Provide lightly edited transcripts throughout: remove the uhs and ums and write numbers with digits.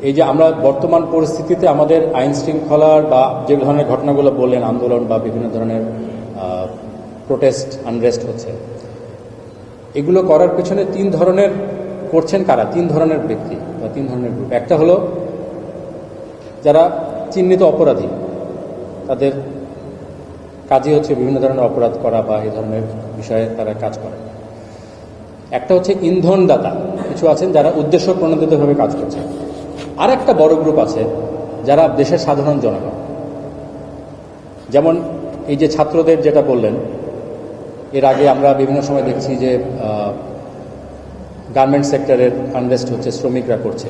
এই যে আমরা বর্তমান পরিস্থিতিতে আমাদের আইন শৃঙ্খলার বা যে ধরনের ঘটনাগুলো বললেন, আন্দোলন বা বিভিন্ন ধরনের প্রোটেস্ট আনরেস্ট হচ্ছে, এগুলো করার পেছনে তিন ধরনের করছেন কারা, তিন ধরনের ব্যক্তি বা তিন ধরনের গ্রুপ। একটা হলো যারা চিহ্নিত অপরাধী, তাদের কাজই হচ্ছে বিভিন্ন ধরনের অপরাধ করা বা এই ধরনের বিষয়ে তারা কাজ করে। একটা হচ্ছে ইন্ধনদাতা, কিছু আছেন যারা উদ্দেশ্য প্রণোদিতভাবে কাজ করছে। আর একটা বড় গ্রুপ আছে যারা দেশের সাধারণ জনগণ। যেমন এই যে ছাত্রদের যেটা বললেন, এর আগে আমরা বিভিন্ন সময় দেখছি যে গার্মেন্ট সেক্টরের আনরেস্ট হচ্ছে, শ্রমিকরা করছে,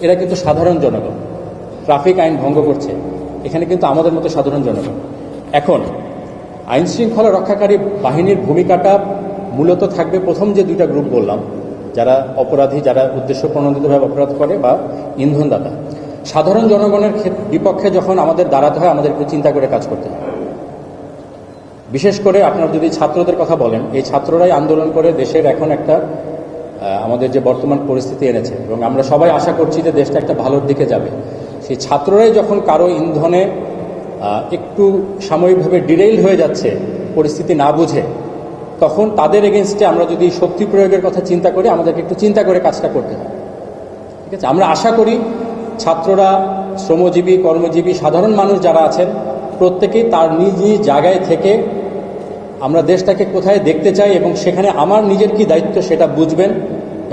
এরা কিন্তু সাধারণ জনগণ। ট্রাফিক আইন ভঙ্গ করছে, এখানে কিন্তু আমাদের মতো সাধারণ জনগণ। এখন আইন শৃঙ্খলা রক্ষাকারী বাহিনীর ভূমিকাটা মূলত থাকবে প্রথম যে দুইটা গ্রুপ বললাম, যারা অপরাধী, যারা উদ্দেশ্য প্রণোদিতভাবে অপরাধ করে, বা ইন্ধনদাতা। সাধারণ জনগণের বিপক্ষে যখন আমাদের দাঁড়াতে হয়, আমাদের একটু চিন্তা করে কাজ করতে হয়। বিশেষ করে আপনারা যদি ছাত্রদের কথা বলেন, এই ছাত্ররাই আন্দোলন করে দেশের এখন একটা আমাদের যে বর্তমান পরিস্থিতি এনেছে, এবং আমরা সবাই আশা করছি যে দেশটা একটা ভালোর দিকে যাবে। সেই ছাত্ররাই যখন কারো ইন্ধনে একটু সাময়িকভাবে ডিরেইল হয়ে যাচ্ছে, পরিস্থিতি না বুঝে, তখন তাদের এগেনস্টে আমরা যদি শক্তি প্রয়োগের কথা চিন্তা করি, আমাদেরকে একটু চিন্তা করে কাজটা করতে হয়। ঠিক আছে, আমরা আশা করি ছাত্ররা, শ্রমজীবী, কর্মজীবী, সাধারণ মানুষ যারা আছেন, প্রত্যেকেই তার নিজ নিজ জায়গায় থেকে আমরা দেশটাকে কোথায় দেখতে চাই এবং সেখানে আমার নিজের কি দায়িত্ব সেটা বুঝবেন।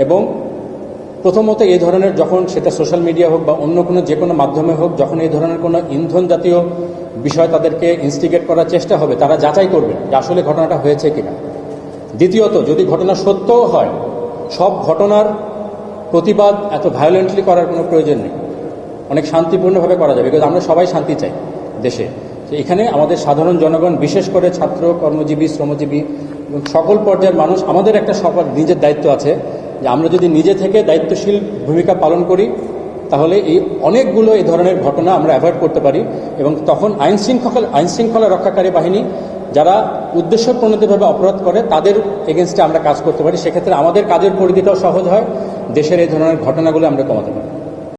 এবং প্রথমত এই ধরনের, যখন সেটা সোশ্যাল মিডিয়া হোক বা অন্য কোনো যে কোনো মাধ্যমে হোক, যখন এই ধরনের কোনো ইন্ধন জাতীয় বিষয় তাদেরকে ইনস্টিগেট করার চেষ্টা হবে, তারা যাচাই করবেন যে আসলে ঘটনাটা হয়েছে কিনা। দ্বিতীয়ত, যদি ঘটনা সত্যও হয়, সব ঘটনার প্রতিবাদ এত ভায়োলেন্টলি করার কোনো প্রয়োজন নেই, অনেক শান্তিপূর্ণভাবে করা যাবে, বিকজ আমরা সবাই শান্তি চাই দেশে। তো এখানে আমাদের সাধারণ জনগণ, বিশেষ করে ছাত্র, কর্মজীবী, শ্রমজীবী এবং সকল পর্যায়ের মানুষ, আমাদের একটা সবার নিজের দায়িত্ব আছে যে আমরা যদি নিজে থেকে দায়িত্বশীল ভূমিকা পালন করি, তাহলে এই অনেকগুলো এই ধরনের ঘটনা আমরা অ্যাভয়েড করতে পারি। এবং তখন আইন শৃঙ্খলা রক্ষাকারী বাহিনী যারা উদ্দেশ্য প্রণোদিতভাবে অপরাধ করে, তাদের এগেনস্টে আমরা কাজ করতে পারি। সেক্ষেত্রে আমাদের কাজের পরিধিটাও সহজ হয়, দেশের এই ধরনের ঘটনাগুলো আমরা কমাতে পারি।